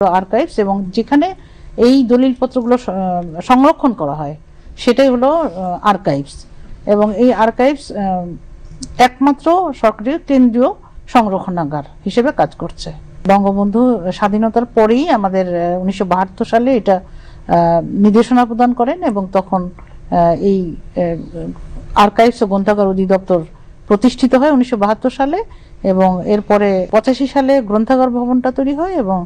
Archives এবং যেখানে এই দলিলপত্রগুলো সংরক্ষণ করা হয় সেটাই হলো আর্কাইভস। এবং এই আর্কাইভস একমাত্র সরকারি কেন্দ্রীয় সংরক্ষণাগার হিসেবে কাজ করছে। বঙ্গবন্ধু স্বাধীনতার পরেই আমাদের 1972 সালে এটা নির্দেশনা প্রদান করেন এবং তখন এই আর্কাইভস ও গ্রন্থাগার অধিদপ্তর প্রতিষ্ঠিত হয় 1972 সালে এবং এরপরে 85 সালে গ্রন্থাগার ভবনটা তৈরি হয় এবং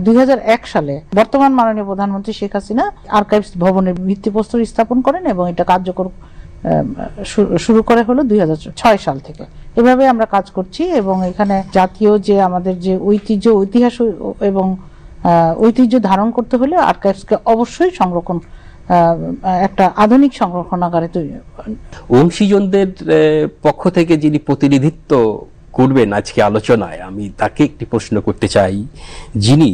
2001 সালে বর্তমান মাননীয় প্রধানমন্ত্রী শেখ হাসিনা আর্কাইভস ভবনের ভিত্তিপ্রস্তর স্থাপন করেন এবং এটা কার্যকর শুরু করে হলো 2006 সাল থেকে। এভাবে আমরা কাজ করছি এবং এখানে জাতীয় যে আমাদের যে ঐতিহ্য এবং ঐতিহ্য ধারণ করতে হলে আর্কাইভসকে অবশ্যই সংরক্ষণ একটা আধুনিক সংরক্ষণাগারে তৈরি। অংশীজনদের পক্ষ থেকে যিনি প্রতিনিধিত্ব করবেন আজকে আলোচনায়, আমি তাকে একটি প্রশ্ন করতে চাই। যিনি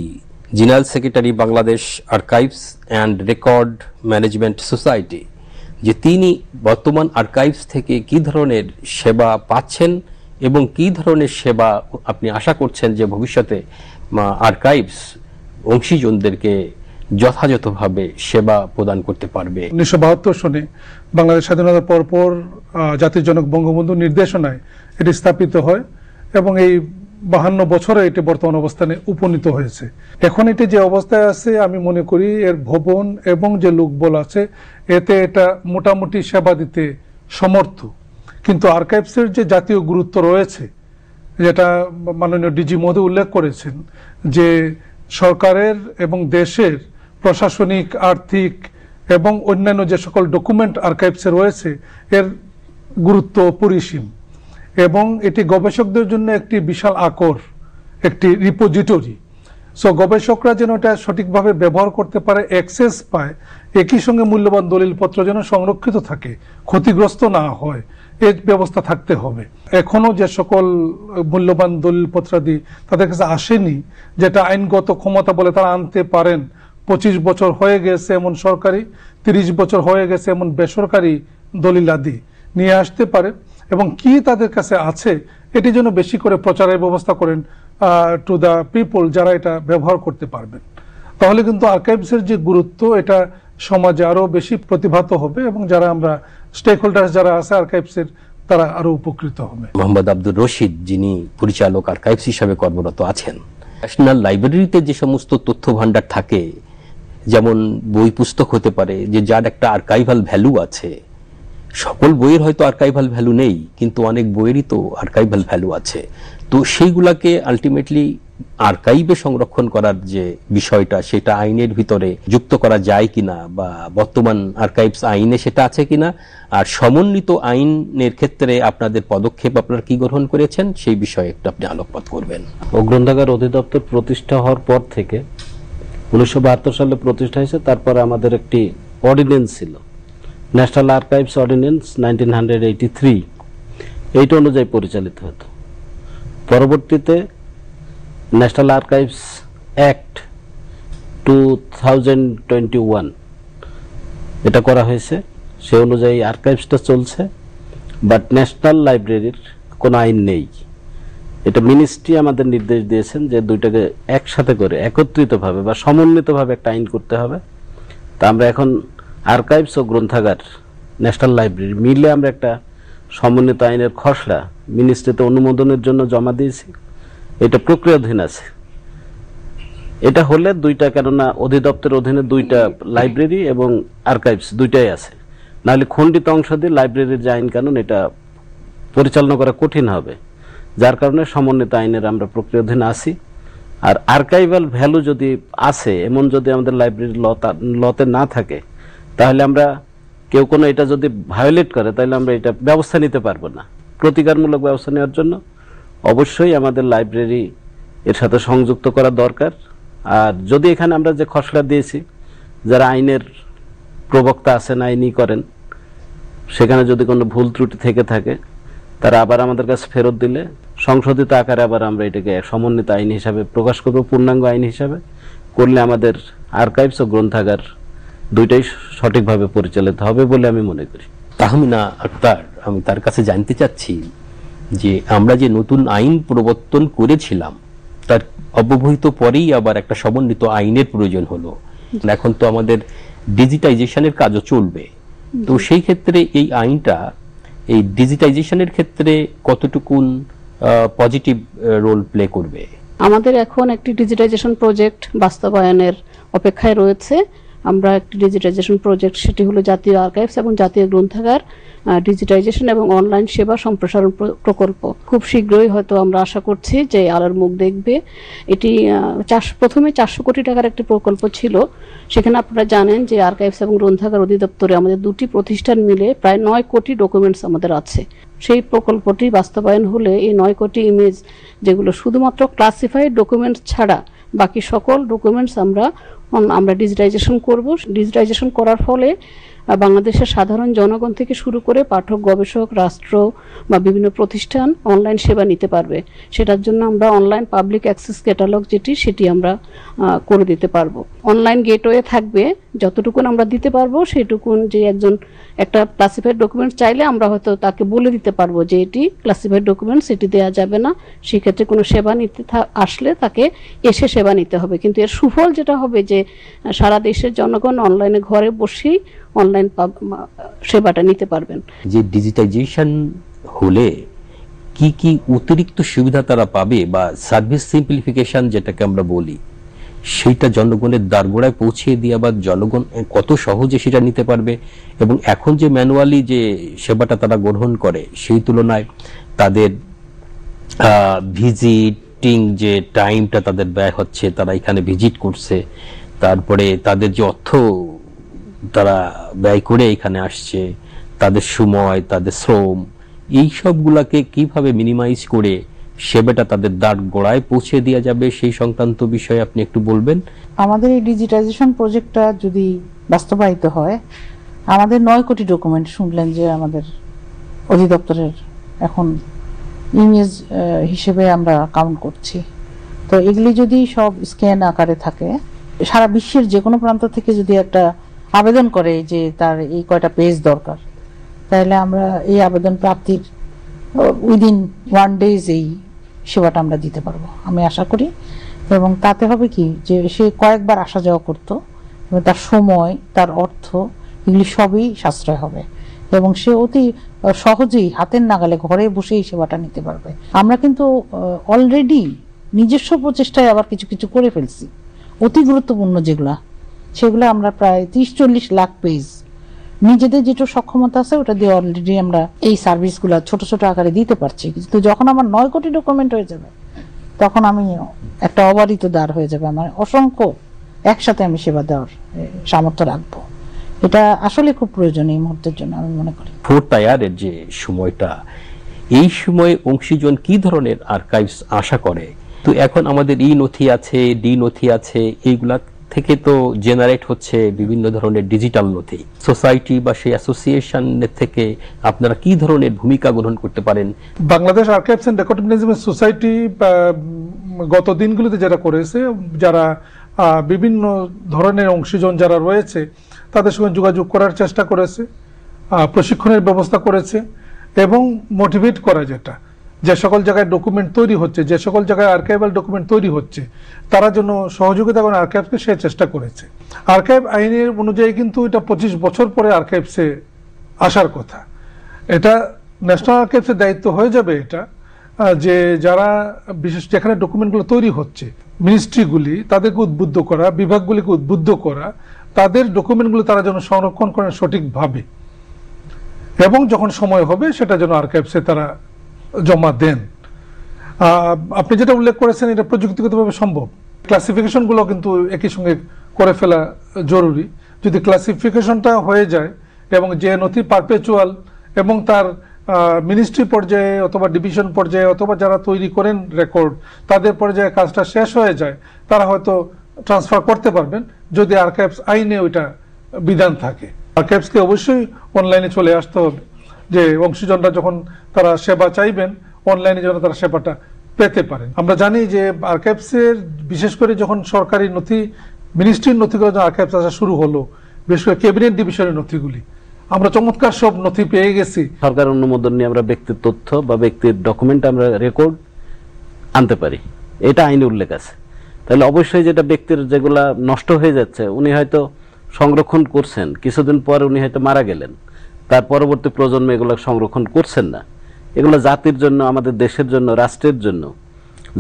general secretary Bangladesh archives and record management society, যে তিনি বর্তমান আর্কাইভস থেকে কি ধরনের সেবা পাচ্ছেন এবং কি ধরনের সেবা আপনি আশা করছেন যে ভবিষ্যতে আর্কাইভস অংশীজনদেরকে যথাযথভাবে সেবা প্রদান করতে পারবে। 1972 সনে বাংলাদেশ স্বাধীনতার পরপর জাতির জনক বঙ্গবন্ধুর নির্দেশনায় এটি স্থাপিত হয় এবং এই 52 বছরে এটি বর্তমান অবস্থানে উপনীত হয়েছে। এখন এটি যে অবস্থায় আছে আমি মনে করি এর ভবন এবং যে লোকবল আছে এতে এটা মোটামুটি সেবা দিতে সমর্থ। কিন্তু আর্কাইভসের যে জাতীয় গুরুত্ব রয়েছে, যেটা মাননীয় ডিজি মহোদয় উল্লেখ করেছেন, যে সরকারের এবং দেশের প্রশাসনিক, আর্থিক এবং অন্যান্য যে সকল ডকুমেন্ট আর্কাইভসে রয়েছে এর গুরুত্ব পরিসীম এবং এটি গবেষকদের জন্য একটি বিশাল আকর, একটি রিপোজিটরি। সো গবেষকরা যেন এটা সঠিকভাবে ব্যবহার করতে পারে, অ্যাক্সেস পায়, একই সঙ্গে মূল্যবান দলিলপত্র যেন সংরক্ষিত থাকে, ক্ষতিগ্রস্ত না হয়, এর ব্যবস্থা থাকতে হবে। এখনো যে সকল মূল্যবান দলিলপত্রাদি তাদের কাছে আসেনি, যেটা আইনগত ক্ষমতা বলে তারা আনতে পারেন, 25 বছর হয়ে গেছে এমন সরকারি, 30 বছর হয়ে গেছে এমন বেসরকারি দলিলাদি নিয়ে আসতে পারে এবং কি তাদের কাছে আছে এটি যেন বেশি করে প্রচারের ব্যবস্থা করেন টু দ্য পিপল, যারা এটা ব্যবহার করতে পারবেন। তাহলে কিন্তু আর্কাইভসের যে গুরুত্ব এটা সমাজে আরো বেশি প্রতিভাত হবে এবং যারা আমরা স্টেক হোল্ডার যারা আছে আর্কাইভসের তারা আরো উপকৃত হবে। মোহাম্মদ আব্দুর রশিদ, যিনি পরিচালক আর্কাইভস হিসাবে কর্মরত আছেন, ন্যাশনাল লাইব্রেরিতে যে সমস্ত তথ্য ভান্ডার থাকে, যেমন বই পুস্তক হতে পারে যে যার একটা আর্কাইভাল ভ্যালু আছে, সকল বইয়ের হয়তো আর্কাইভাল ভ্যালু নেই কিন্তু অনেক বইয়েরই তো আর্কাইভাল ভ্যালু আছে, তো সেইগুলাকে আলটিমেটলি আর্কাইভে সংরক্ষণ করার যে বিষয়টা সেটা আইনের ভিতরে যুক্ত করা যায় কিনা বা বর্তমান আর্কাইভস আইনে সেটা আছে কিনা, আর সমন্বিত আইনের ক্ষেত্রে আপনাদের পদক্ষেপ আপনারা কি গ্রহণ করেছেন সেই বিষয়ে একটু আপনি আলোকপাত করবেন। গ্রন্থাগার অধিদপ্তর প্রতিষ্ঠা হওয়ার পর থেকে 1972 সালে প্রতিষ্ঠা হয়েছে, তারপরে আমাদের একটি অর্ডিন্যান্স ছিল, ন্যাশনাল আর্কাইভস অর্ডিন্যান্স 1983, এইটা অনুযায়ী পরিচালিত হতো। পরবর্তীতে ন্যাশনাল আর্কাইভস অ্যাক্ট 2021 এটা করা হয়েছে, সে অনুযায়ী আর্কাইভসটা চলছে, বাট ন্যাশনাল লাইব্রেরির কোনো আইন নেই। এটা মিনিস্ট্রি আমাদের নির্দেশ দিয়েছেন যে দুইটাকে একসাথে করে একত্রিতভাবে বা সমন্বিতভাবে একটা আইন করতে হবে। তা আমরা এখন আর্কাইভস ও গ্রন্থাগার, ন্যাশনাল লাইব্রেরি মিলে আমরা একটা সমন্বিত আইনের খসড়া মিনিস্ট্রিতে অনুমোদনের জন্য জমা দিয়েছি। এটা প্রক্রিয়াধীন আছে। এটা হলে দুইটা, কেননা অধিদপ্তরের অধীনে দুইটা লাইব্রেরি এবং আর্কাইভস দুইটাই আছে, নাহলে খণ্ডিত অংশ দিয়ে লাইব্রেরির যে আইন কানুন এটা পরিচালনা করা কঠিন হবে, যার কারণে সমন্বিত আইনের আমরা প্রক্রিয়াধীন আছি। আর আর্কাইভাল ভ্যালু যদি আছে এমন যদি আমাদের লাইব্রেরি লতে না থাকে, তাহলে আমরা কেউ কোনো এটা যদি ভায়োলেট করে তাহলে আমরা এটা ব্যবস্থা নিতে পারবো না। প্রতিকারমূলক ব্যবস্থা নেওয়ার জন্য অবশ্যই আমাদের লাইব্রেরি এর সাথে সংযুক্ত করা দরকার। আর যদি এখানে আমরা যে খসড়া দিয়েছি, যারা আইনের প্রবক্তা আছেন, আইনি করেন, সেখানে যদি কোনো ভুল ত্রুটি থেকে থাকে তারা আবার আমাদের কাছে ফেরত দিলে সংশোধিত আকারে আবার আমরা এটাকে সমন্বিত আইন হিসাবে প্রকাশ করব, পূর্ণাঙ্গ আইন হিসাবে করলে আমাদের আর্কাইভস ও গ্রন্থাগার দুইটাই সঠিকভাবে পরিচালিত হবে বলে আমি মনে করি। তাহমিনা আক্তার, আমি তার কাছে জানতে চাচ্ছি যে আমরা যে নতুন আইন প্রবর্তন করেছিলাম তার অব্যবহিত পরেই আবার একটা সমন্বিত আইনের প্রয়োজন হলো। এখন তো আমাদের ডিজিটাইজেশনের কাজও চলবে, তো সেই ক্ষেত্রে এই আইনটা এই ডিজিটাইজেশনের ক্ষেত্রে কতটুকুন পজিটিভ রোল প্লে করবে? আমাদের এখন একটি ডিজিটাইজেশন প্রজেক্ট বাস্তবায়নের অপেক্ষায় রয়েছে। আমরা একটি ডিজিটাইজেশন প্রজেক্ট, সেটি হলো জাতীয় আর্কাইভস এবং জাতীয় গ্রন্থাগার ডিজিটাইজেশন এবং অনলাইন সেবা সম্প্রসারণ প্রকল্প। খুব শীঘ্রই হয়তো আমরা আশা করছি যে আলোর মুখ দেখবে। এটি প্রথমে 400 কোটি টাকার একটি প্রকল্প ছিল। সেখানে আপনারা জানেন যে আর্কাইভস এবং গ্রন্থাগার অধিদপ্তরে আমাদের দুটি প্রতিষ্ঠান মিলে প্রায় 9 কোটি ডকুমেন্টস আমাদের আছে। সেই প্রকল্পটি বাস্তবায়ন হলে এই 9 কোটি ইমেজ, যেগুলো শুধুমাত্র ক্লাসিফাইড ডকুমেন্টস ছাড়া বাকি সকল ডকুমেন্টস আমরা ডিজিটাইজেশন করব। ডিজিটাইজেশন করার ফলে বাংলাদেশের সাধারণ জনগণ থেকে শুরু করে পাঠক, গবেষক, রাষ্ট্র বা বিভিন্ন প্রতিষ্ঠান অনলাইন সেবা নিতে পারবে। সেটার জন্য আমরা অনলাইন পাবলিক অ্যাক্সেস ক্যাটালগ সেটি আমরা করে দিতে পারবো। অনলাইন গেটওয়ে থাকবে, যতটুকুন আমরা দিতে পারবো সেটুকুন। যে একজন একটা ক্লাসিফাইড ডকুমেন্ট চাইলে আমরা হয়তো তাকে বলে দিতে পারবো যে এটি ক্লাসিফাইড ডকুমেন্টস, এটি দেওয়া যাবে না। সেক্ষেত্রে কোনো সেবা নিতে আসলে তাকে এসে সেবা নিতে হবে। কিন্তু এর সুফল যেটা হবে যে সারা দেশের জনগণ অনলাইনে ঘরে বসেই অনলাইন সেবাটা নিতে পারবেন। যে ডিজিটাইজেশন হলে কি কি অতিরিক্ত সুবিধা তারা পাবে বা সার্ভিস সিম্পলিফিকেশন যেটাকে আমরা বলি, সেইটা জনগণের দ্বারগোড়ায় পৌঁছিয়ে দিয়ে আবার জনগণ কত সহজে সেটা নিতে পারবে। এবং এখন যে ম্যানুয়ালি যে সেবাটা তারা গ্রহণ করে সেই তুলনায় তাদের ভিজিটিং যে টাইমটা তাদের ব্যয় হচ্ছে, তারা এখানে ভিজিট করছে, তারপরে তাদের যে অর্থ তারা ব্যয় করে এখানে আসছে, তাদের সময়, তাদের শ্রম, এই সবগুলাকে কিভাবে মিনিমাইজ করে সেবাটা তাদের দ্বার গোড়ায় পৌঁছে দেওয়া যাবে সেই সংক্রান্ত বিষয়ে আপনি একটু বলবেন। আমাদের এই ডিজিটাইজেশন প্রজেক্টটা যদি বাস্তবায়িত হয়, আমাদের 9 কোটি ডকুমেন্ট শুনলেন যে আমাদের অধিদপ্তরের এখন ইমেজ হিসেবে আমরা কাউন্ট করছি। তো এগুলি যদি সব স্ক্যান আকারে থাকে, সারা বিশ্বের যে কোনো প্রান্ত থেকে যদি একটা আবেদন করে যে তার এই কয়টা পেজ দরকার, তাহলে আমরা এই আবেদন প্রাপ্তির উইদিন 1 days এই সেবাটা আমরা দিতে পারবো, আমি আশা করি। এবং তাতে হবে কি যে সে কয়েকবার আসা যাওয়া করতো এবং তার সময়, তার অর্থ, এগুলি সবই সাশ্রয় হবে এবং সে অতি সহজেই হাতের নাগালে ঘরে বসেই সেবাটা নিতে পারবে। আমরা কিন্তু অলরেডি নিজস্ব প্রচেষ্টায় আবার কিছু কিছু করে ফেলছি, অতি গুরুত্বপূর্ণ যেগুলা, সেগুলো আমরা প্রায় 30-40 লাখ পেজ নিজেদের যেটা সক্ষমতা আছে ওটা দিয়ে অলরেডি আমরা এই সার্ভিসগুলো ছোট ছোট আকারে দিতে পারছি। কিন্তু যখন আমার 9 কোটি ডকুমেন্ট হয়ে যাবে, তখন আমি একটা অবারিত দ্বার হয়ে যাবে, আমার অসংখ্য একসাথে আমি সেবা দেওয়ার সামর্থ্য রাখবো। এটা আসলে খুব প্রয়োজন এই মুহূর্তের জন্য আমি মনে করি। ফোর্থ টায়ারের যে সময়টা, এই সময়ে অংশীজন কি ধরনের আর্কাইভস আশা করে? তো এখন আমাদের ই নথি আছে, ডি নথি আছে, এইগুলা থেকে তো জেনারেট হচ্ছে বিভিন্ন ধরনের ডিজিটাল নথি। সোসাইটি বা সেই অ্যাসোসিয়েশনের থেকে আপনারা কি ধরনের ভূমিকা গ্রহণ করতে পারেন? Bangladesh archives and record management society গত দিনগুলিতে যেটা করেছে, যারা বিভিন্ন ধরনের অংশীজন যারা রয়েছে তাদের সঙ্গে যোগাযোগ করার চেষ্টা করেছে, প্রশিক্ষণের ব্যবস্থা করেছে এবং মোটিভেট করা, যেটা যে সকল জায়গায় ডকুমেন্ট তৈরি হচ্ছে, যে সকল জায়গায় আর্কাইভাল ডকুমেন্ট তৈরি হচ্ছে, তারা যেন সহযোগিতা করেন আর্কাইভসকে, সে চেষ্টা করেছে। আর্কাইভ আইনের অনুযায়ী কিন্তু এটা 25 বছর পরে আর্কাইভসে আসার কথা। এটা ন্যাশনাল আর্কাইভসের দায়িত্ব হয়ে যাবে এটা, যে যারা বিশেষ যেখানে ডকুমেন্টগুলো তৈরি হচ্ছে, মিনিস্ট্রিগুলি তাদেরকে উদ্বুদ্ধ করা, বিভাগগুলিকে উদ্বুদ্ধ করা, তাদের ডকুমেন্টগুলো তারা যেন সংরক্ষণ করেন সঠিকভাবে এবং যখন সময় হবে সেটা যেন আর্কাইভসে তারা জমা দেন। আপনি যেটা উল্লেখ করেছেন এটা প্রযুক্তিগতভাবে সম্ভব। ক্লাসিফিকেশনগুলো কিন্তু একই সঙ্গে করে ফেলা জরুরি। যদি ক্লাসিফিকেশনটা হয়ে যায় এবং যে নথি পারপেচুয়াল এবং তার মিনিস্ট্রি পর্যায়ে অথবা ডিভিশন পর্যায়ে অথবা যারা তৈরি করেন রেকর্ড, তাদের পর্যায়ে কাজটা শেষ হয়ে যায়, তারা হয়তো ট্রান্সফার করতে পারবেন যদি আর্কাইভস আইনে ওইটা বিধান থাকে। আর্কাইভসকে অবশ্যই অনলাইনে চলে আসতে হবে, যে অংশীজনরা যখন তারা সেবা চাইবেন অনলাইনে যেন তারা সেবাটা পেতে পারেন। আমরা জানি যে আর্কাইভসের বিশেষ করে যখন সরকারি নথি, মিনিস্ট্রির নথিগুলো যখন আর্কাইভস আসা শুরু হলো, বিশেষ করে ক্যাবিনেট ডিভিশনের নথিগুলি, আমরা চমৎকার সব নথি পেয়ে গেছি। সরকার অনুমোদন নিয়ে আমরা ব্যক্তির তথ্য বা ব্যক্তির ডকুমেন্ট আমরা রেকর্ড আনতে পারি, এটা আইনে উল্লেখ আছে। তাহলে অবশ্যই যেটা ব্যক্তির যেগুলা নষ্ট হয়ে যাচ্ছে, উনি হয়তো সংরক্ষণ করছেন, কিছুদিন পর উনি হয়তো মারা গেলেন, তার পরবর্তী প্রজন্মে এগুলো সংরক্ষণ করছেন না। এগুলো জাতির জন্য, আমাদের দেশের জন্য, রাষ্ট্রের জন্য,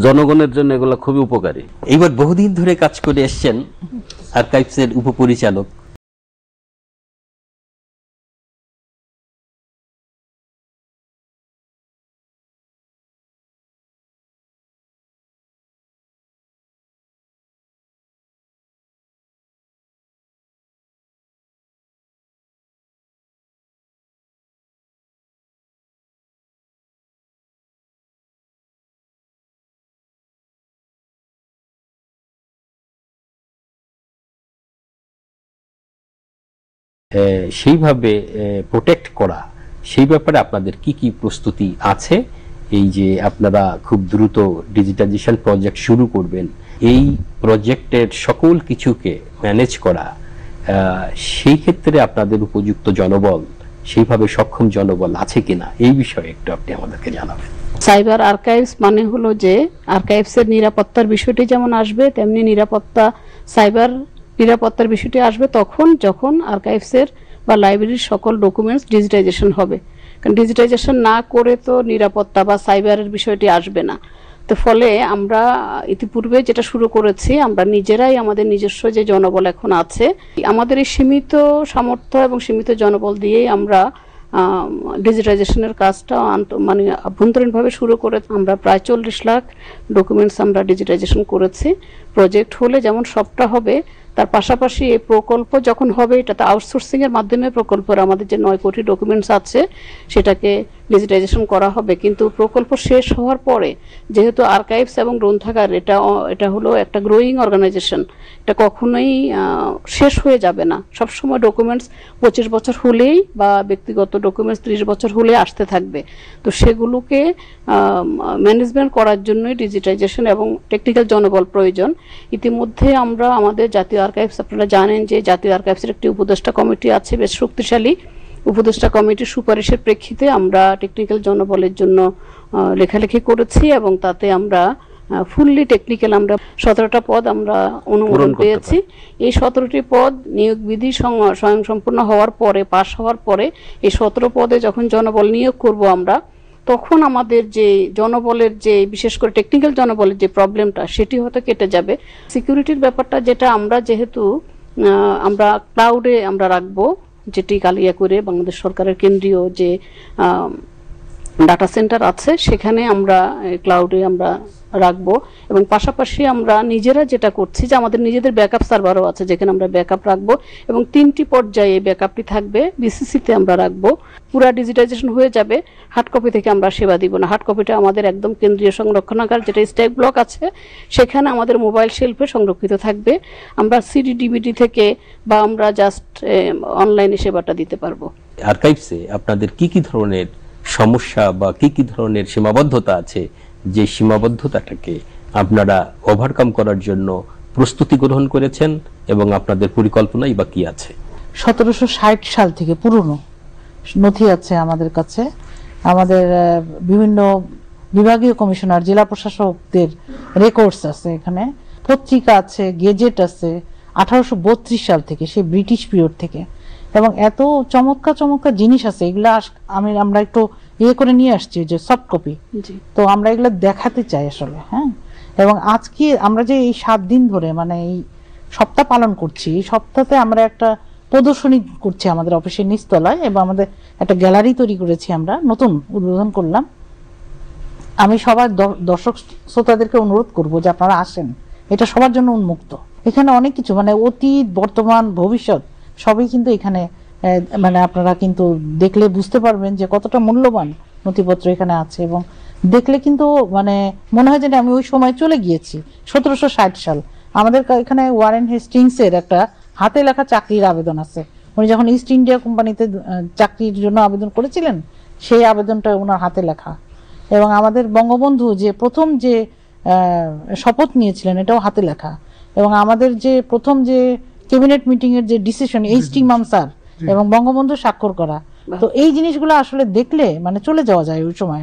জনগণের জন্য এগুলো খুবই উপকারী। এইবার বহুদিন ধরে কাজ করে এসছেন আর্কাইভসের উপপরিচালক, সেইভাবে প্রোটেক্ট করা, সেই ব্যাপারে আপনাদের কি কি প্রস্তুতি আছে? এই যে আপনারা খুব দ্রুত ডিজিটাইজেশন প্রজেক্ট শুরু করবেন, এই প্রজেক্টের সকল কিছুকে ম্যানেজ করা, সেই ক্ষেত্রে আপনাদের উপযুক্ত জনবল, সেইভাবে সক্ষম জনবল আছে কিনা, এই বিষয়ে একটু আপনি আমাদেরকে জানাবেন। সাইবার আর্কাইভস মানে হলো যে আর্কাইভসের নিরাপত্তার বিষয়টি যেমন আসবে, তেমনি সাইবার নিরাপত্তার বিষয়টি আসবে তখন যখন আর্কাইভসের বা লাইব্রেরির সকল ডকুমেন্টস ডিজিটাইজেশন হবে। কারণ ডিজিটাইজেশন না করে তো নিরাপত্তা বা সাইবারের বিষয়টি আসবে না। তো ফলে আমরা ইতিপূর্বে যেটা শুরু করেছি, আমরা নিজেরাই আমাদের নিজস্ব যে জনবল এখন আছে, আমাদের এই সীমিত সামর্থ্য এবং সীমিত জনবল দিয়েই আমরা ডিজিটাইজেশনের কাজটা মানে আভ্যন্তরীণভাবে শুরু করে আমরা প্রায় 40 লাখ ডকুমেন্টস আমরা ডিজিটাইজেশন করেছি। প্রজেক্ট হলে যেমন সবটা হবে, তার পাশাপাশি এই প্রকল্প যখন হবে এটাতে আউটসোর্সিং এর মাধ্যমে প্রকল্পের আমাদের যে 9 কোটি ডকুমেন্টস আছে সেটাকে ডিজিটাইজেশন করা হবে। কিন্তু প্রকল্প শেষ হওয়ার পরে যেহেতু আর্কাইভস এবং গ্রন্থাগার এটা হলো একটা গ্রোয়িং অর্গানাইজেশন, এটা কখনোই শেষ হয়ে যাবে না। সবসময় ডকুমেন্টস 25 বছর হলেই বা ব্যক্তিগত ডকুমেন্টস 30 বছর হলে আসতে থাকবে। তো সেগুলোকে ম্যানেজমেন্ট করার জন্যই ডিজিটাইজেশন এবং টেকনিক্যাল জনবল প্রয়োজন। ইতিমধ্যে আমরা আমাদের জাতীয় আর্কাইভস, আপনারা জানেন যে জাতীয় আর্কাইভসের একটি উপদেষ্টা কমিটি আছে, বেশ শক্তিশালী। উপদেষ্টা কমিটির সুপারিশের প্রেক্ষিতে আমরা টেকনিক্যাল জনবলের জন্য লেখালেখি করেছি এবং তাতে আমরা ফুললি টেকনিক্যাল আমরা 17টা পদ আমরা অনুমোদন পেয়েছি। এই 17টি পদ নিয়োগ বিধি স্বয়ংসম্পূর্ণ হওয়ার পরে, পাশ হওয়ার পরে এই 17 পদে যখন জনবল নিয়োগ করব আমরা, তখন আমাদের যে জনবলের যে বিশেষ করে টেকনিক্যাল জনবলের যে প্রবলেমটা সেটি হয়তো কেটে যাবে। সিকিউরিটির ব্যাপারটা যেটা আমরা যেহেতু আমরা ক্লাউডে আমরা রাখবো, যেটি কালিয়া করে বাংলাদেশ সরকারের কেন্দ্রীয় যে ডাটা সেন্টার আছে সেখানে আমরা ক্লাউডে আমরা রাখবো। এবং পাশাপাশি আমরা নিজেরা যেটা করছি যে আমাদের নিজেদের ব্যাকআপ সার্ভারও আছে যেখানে আমরা ব্যাকআপ রাখবো এবং 3টি পর্যায়ে ব্যাকআপটি থাকবে। বিসিসিতে আমরা রাখবো। পুরা ডিজিটাইজেশন হয়ে যাবে, হার্ড কপি থেকে আমরা সেবা দিব না। হার্ড কপিটা আমাদের একদম কেন্দ্রীয় সংরক্ষণাগার যেটা স্ট্যাক ব্লক আছে সেখানে আমাদের মোবাইল শেলফে সংরক্ষিত থাকবে। আমরা সিডি ডিভিডি থেকে বা আমরা জাস্ট অনলাইনে সেবাটা দিতে পারবো। আর্কাইভসে আপনাদের কি কি ধরনের সমস্যা বা কি কি ধরনের সীমাবদ্ধতা আছে, যে সীমাবদ্ধতাটাকে আপনারা ওভারকাম করার জন্য প্রস্তুতি গ্রহণ করেছেন এবং আপনাদের পরিকল্পনাই বা কি আছে? 1760 সাল থেকে পুরনো নথি আছে আমাদের কাছে। আমাদের বিভিন্ন বিভাগীয় কমিশনার, জেলা প্রশাসকদের রেকর্ডস আছে, এখানে পত্রিকা আছে, গেজেট আছে 1832 সাল থেকে, সেই ব্রিটিশ পিরিয়ড থেকে। এবং এত চমৎকার চমৎকার জিনিস আছে, এগুলা আমরা একটু করে নিয়ে আসছি যে সফট কপি। তো আমরা এগুলো দেখাতে চাই আসলে। হ্যাঁ, এবং আজকে আমরা যে এই 7 দিন ধরে মানে এই সপ্তাহ পালন করছি, এই সপ্তাহে আমরা একটা প্রদর্শনী করছি আমাদের অফিসের নিচতলায় এবং আমাদের একটা গ্যালারি তৈরি করেছি, আমরা নতুন উদ্বোধন করলাম। আমি সবার দর্শক শ্রোতাদেরকে অনুরোধ করব যে আপনারা আসেন, এটা সবার জন্য উন্মুক্ত। এখানে অনেক কিছু মানে অতীত, বর্তমান, ভবিষ্যৎ সবই কিন্তু এখানে মানে আপনারা কিন্তু দেখলে বুঝতে পারবেন যে কতটা মূল্যবান নথিপত্র এখানে আছে। এবং দেখলে কিন্তু মানে মনে হয় যে আমি ওই সময় চলে গিয়েছি। 1760 সাল আমাদের এখানে ওয়ারেন হেস্টিংস এর একটা হাতে লেখা চাকরির আবেদন আছে। উনি যখন ইস্ট ইন্ডিয়া কোম্পানিতে চাকরির জন্য আবেদন করেছিলেন, সেই আবেদনটা ওনার হাতে লেখা। এবং আমাদের বঙ্গবন্ধু যে প্রথম যে শপথ নিয়েছিলেন, এটাও হাতে লেখা। এবং আমাদের যে প্রথম যে ক্যাবিনেট মিটিং এর যে ডিসিশন, এইচ.টি. ইমাম স্যার এবং বঙ্গবন্ধু স্বাক্ষর করা। তো এই জিনিসগুলো আসলে দেখলে মানে চলে যাওয়া যায় ওই সময়,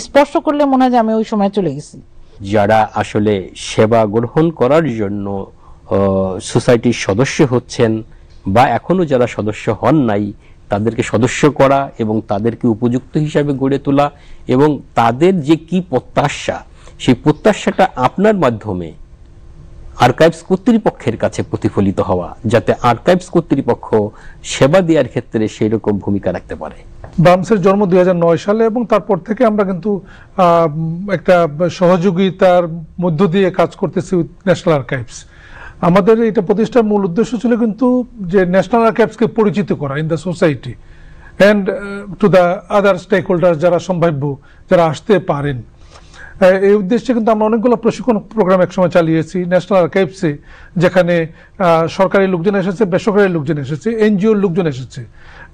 স্পর্শ করলে মনে হয় যে আমি ওই সময় চলে গেছি। যারা আসলে সেবা গ্রহণ করার জন্য সোসাইটির সদস্য হচ্ছেন বা এখনো যারা সদস্য হন নাই তাদেরকে সদস্য করা এবং তাদেরকে উপযুক্ত হিসাবে গড়ে তোলা এবং তাদের যে কি প্রত্যাশা সেই প্রত্যাশাটা আপনার মাধ্যমে আর্কাইভস কর্তৃপক্ষের কাছে প্রতিফলিত হওয়া, যাতে আর্কাইভস কর্তৃপক্ষ সেবা দেওয়ার ক্ষেত্রে সেই রকম ভূমিকা রাখতে পারে। বামসের জন্ম 2009 সালে এবং তারপর থেকে আমরা কিন্তু একটা সহযোগিতার মধ্য দিয়ে কাজ করতেছি উইথ ন্যাশনাল আর্কাইভস। আমাদের এটা প্রতিষ্ঠার মূল উদ্দেশ্য ছিল কিন্তু যে ন্যাশনাল আর্কাইভসকে পরিচিত করা in the society and to the other stakeholder যারা সম্ভাব্য, যারা আসতে পারেন। এই উদ্দেশ্যে কিন্তু আমরা অনেকগুলো প্রশিক্ষণ প্রোগ্রাম একসময় চালিয়েছি ন্যাশনাল আর্কাইভসে, যেখানে সরকারি লোকজন এসেছে, বেসরকারি লোকজন এসেছে, এনজিওর লোকজন এসেছে।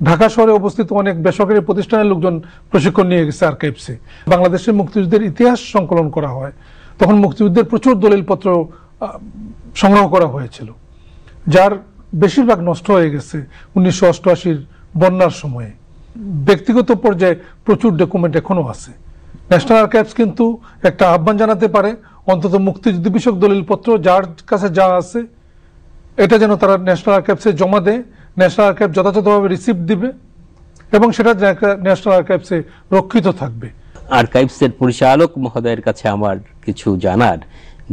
ঢাকা শহরে অবস্থিত অনেক বেসরকারি প্রতিষ্ঠানের লোকজন প্রশিক্ষণ নিয়ে গেছে আর্কাইভসে। বাংলাদেশের মুক্তিযুদ্ধের ইতিহাস সংকলন করা হয়, তখন মুক্তিযুদ্ধের প্রচুর দলিলপত্র সংগ্রহ করা হয়েছিল, যার বেশিরভাগ নষ্ট হয়ে গেছে 1988 বন্যার সময়ে। ব্যক্তিগত পর্যায়ে প্রচুর ডকুমেন্ট এখনো আছে। ন্যাশনাল আর্কাইভস কিন্তু একটা আহ্বান জানাতে পারে, অন্তত মুক্তিযুদ্ধ বিষয়ক দলিলপত্র যার কাছে যা আছে এটা যেন তারা ন্যাশনাল আর্কাইভসে জমা দেয়, ন্যাশনাল আর্কাইভ যথাযথভাবে রিসিপ্ট দিবে এবং সেটা ন্যাশনাল আর্কাইভসে রক্ষিত থাকবে। আর্কাইভসের পরিচালক মহোদয়ের কাছে আমার কিছু জানার,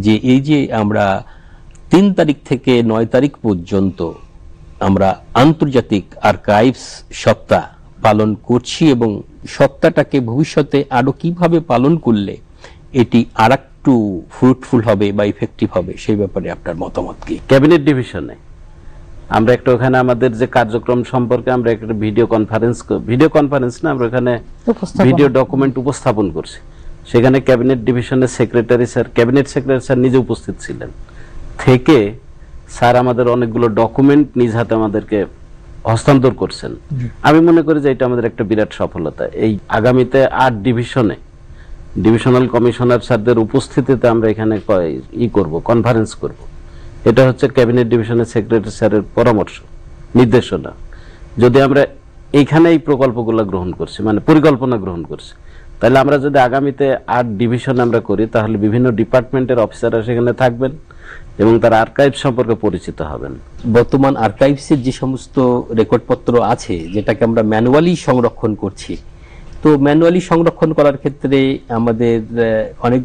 যে এই যে আমরা 3 তারিখ থেকে 9 তারিখ পর্যন্ত আমরা আন্তর্জাতিক আর্কাইভস সপ্তাহ পালন করছি এবং সপ্তাহটাকে ভবিষ্যতে আরো কিভাবে পালন করলে এটি আরেকটু ফ্রুটফুল হবে বা ইফেক্টিভ হবে, সেই ব্যাপারে আপনার মতামত কি? ক্যাবিনেট ডিভিশনে আমরা একটা ওখানে আমাদের যে কার্যক্রম সম্পর্কে আমরা একটা ভিডিও কনফারেন্স না, আমরা ওখানে ভিডিও ডকুমেন্ট উপস্থাপন করছি। সেখানে ক্যাবিনেট ডিভিশনের secretary sir, cabinet secretary sir নিজে উপস্থিত ছিলেন, থেকে স্যার আমাদের অনেকগুলো ডকুমেন্ট নিজ হাতে আমাদেরকে হস্তান্তর করছেন। আমি মনে করি যে এটা আমাদের একটা বিরাট সফলতা। এই আগামীতে 8 ডিভিশনে ডিভিশনাল কমিশনার স্যারদের উপস্থিতিতে আমরা এখানে কনফারেন্স করব। এটা হচ্ছে ক্যাবিনেট ডিভিশনের সেক্রেটারি স্যারের পরামর্শ, নির্দেশনা। যদি আমরা এইখানে এই প্রকল্পগুলো গ্রহণ করছি, মানে পরিকল্পনা গ্রহণ করছি, তাহলে আমরা যদি আগামীতে 8 ডিভিশন আমরা করি, তাহলে বিভিন্ন ডিপার্টমেন্টের অফিসাররা সেখানে থাকবেন এবং তারা আর্কাইভ সম্পর্কে পরিচিত হবেন। বর্তমান আর্কাইভসের যে সমস্ত রেকর্ডপত্র আছে, যেটাকে আমরা ম্যানুয়ালি সংরক্ষণ করছি, তো ম্যানুয়ালি সংরক্ষণ করার ক্ষেত্রে আমাদের অনেক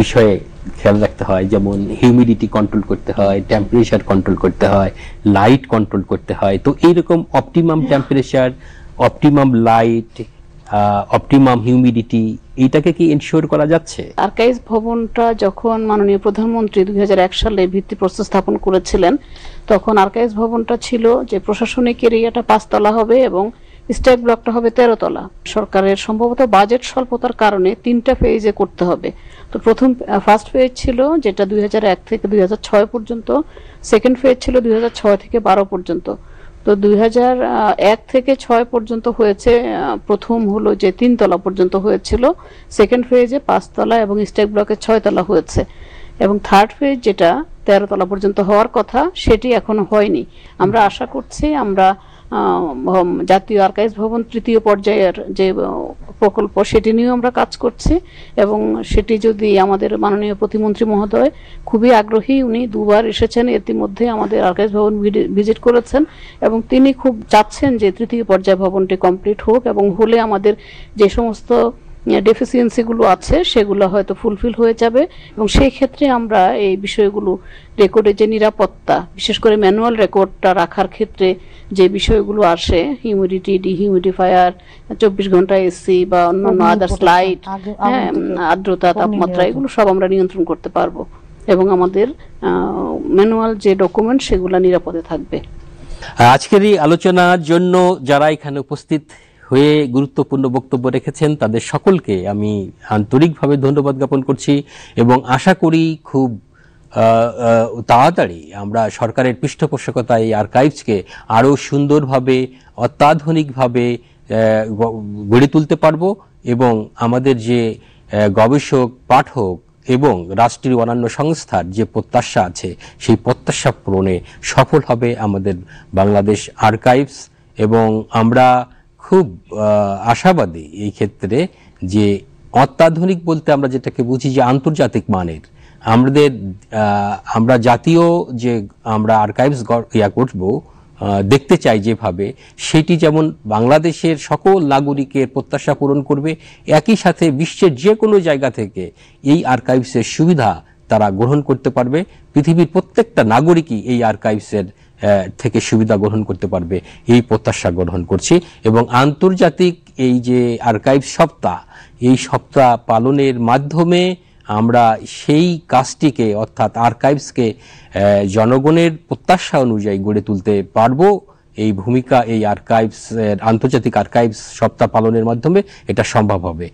বিষয়ে খেয়াল রাখতে হয়, যেমন হিউমিডিটি কন্ট্রোল করতে হয়, টেম্পারেচার কন্ট্রোল করতে হয়, লাইট কন্ট্রোল করতে হয়। তো এইরকম optimum temperature, optimum light, optimum humidity, এইটাকে কি এনশিওর করা যাচ্ছে? আর্কাইভস ভবনটা যখন মাননীয় প্রধানমন্ত্রী 2001 সালে ভিত্তিপ্রস্তর স্থাপন করেছিলেন, তখন আর্কাইভস ভবনটা ছিল যে প্রশাসনিক এরিয়াটা 5 তলা হবে এবং স্ট্যাক ব্লকটা হবে 13 তলা। সরকারের সম্ভবত বাজেট স্বল্পতার কারণে 3টা ফেজে করতে হবে। তো ফার্স্ট ফেজ ছিল যেটা 2001 থেকে 2006 পর্যন্ত, সেকেন্ড ফেজ ছিল 2006 থেকে 12 পর্যন্ত। তো 2001 থেকে 6 পর্যন্ত হয়েছে, প্রথম হলো যে 3 তলা পর্যন্ত হয়েছিল, সেকেন্ড ফেজে 5 তলা এবং স্ট্যাক ব্লকে 6 তলা হয়েছে, এবং থার্ড ফেজ যেটা 13 তলা পর্যন্ত হওয়ার কথা সেটি এখনো হয়নি। আমরা আশা করছি আমরা জাতীয় আর্কাইভস ভবন 3য় পর্যায়ের যে প্রকল্প সেটি নিয়ে আমরা কাজ করছি, এবং সেটি যদি আমাদের মাননীয় প্রতিমন্ত্রী মহোদয় খুবই আগ্রহী, উনি 2বার এসেছেন ইতিমধ্যে, আমাদের আর্কাইভস ভবন ভিজিট করেছেন, এবং তিনি খুব চাচ্ছেন যে 3য় পর্যায় ভবনটি কমপ্লিট হোক, এবং হলে আমাদের যে সমস্ত ডেফিসিয়েন্সিগুলো আছে সেগুলো হয়তো ফুলফিল হয়ে যাবে। এবং সেই ক্ষেত্রে আমরা এই বিষয়গুলো, রেকর্ডের যে নিরাপত্তা, বিশেষ করে ম্যানুয়াল রেকর্ডটা রাখার ক্ষেত্রে যে বিষয়গুলো আসে, হিউমিডিটি, ডিহিউমিডিফায়ার, 24 ঘন্টা এসি বা অন্যান্য আদার্স লাইট, আর্দ্রতা, তাপমাত্রা, এগুলো সব আমরা নিয়ন্ত্রণ করতে পারবো, এবং আমাদের ম্যানুয়াল যে ডকুমেন্ট সেগুলো নিরাপদে থাকবে। আজকের এই আলোচনার জন্য যারা এখানে উপস্থিত হয়ে গুরুত্বপূর্ণ বক্তব্য রেখেছেন তাদের সকলকে আমি আন্তরিকভাবে ধন্যবাদ জ্ঞাপন করছি, এবং আশা করি খুব তাড়াতাড়ি আমরা সরকারের পৃষ্ঠপোষকতায় এই আর্কাইভসকে আরও সুন্দরভাবে, অত্যাধুনিকভাবে গড়ে তুলতে পারবো, এবং আমাদের যে গবেষক, পাঠক এবং রাষ্ট্রীয় অন্যান্য সংস্থার যে প্রত্যাশা আছে সেই প্রত্যাশা পূরণে সফল হবে আমাদের বাংলাদেশ আর্কাইভস। এবং আমরা খুব আশাবাদী এই ক্ষেত্রে যে অত্যাধুনিক বলতে আমরা যেটাকে বুঝি যে আন্তর্জাতিক মানের। আমরা জাতীয় যে আমরা আর্কাইভস করব দেখতে চাই যেভাবে, সেটি যেমন বাংলাদেশের সকল নাগরিকের প্রত্যাশা পূরণ করবে, একই সাথে বিশ্বের যে কোনো জায়গা থেকে এই আর্কাইভসের সুবিধা তারা গ্রহণ করতে পারবে। পৃথিবীর প্রত্যেকটা নাগরিকই এই আর্কাইভসের থেকে সুবিধা গ্রহণ করতে পারবে, এই প্রত্যাশা গ্রহণ করছি। এবং আন্তর্জাতিক এই যে আর্কাইভ সপ্তাহ, এই সপ্তাহ পালনের মাধ্যমে আমরা সেই কাজটিকে অর্থাৎ আর্কাইভসকে জনগণের প্রত্যাশা অনুযায়ী গড়ে তুলতে পারবো। এই ভূমিকা এই আর্কাইভস আন্তর্জাতিক আর্কাইভস সপ্তাহ পালনের মাধ্যমে এটা সম্ভব হবে।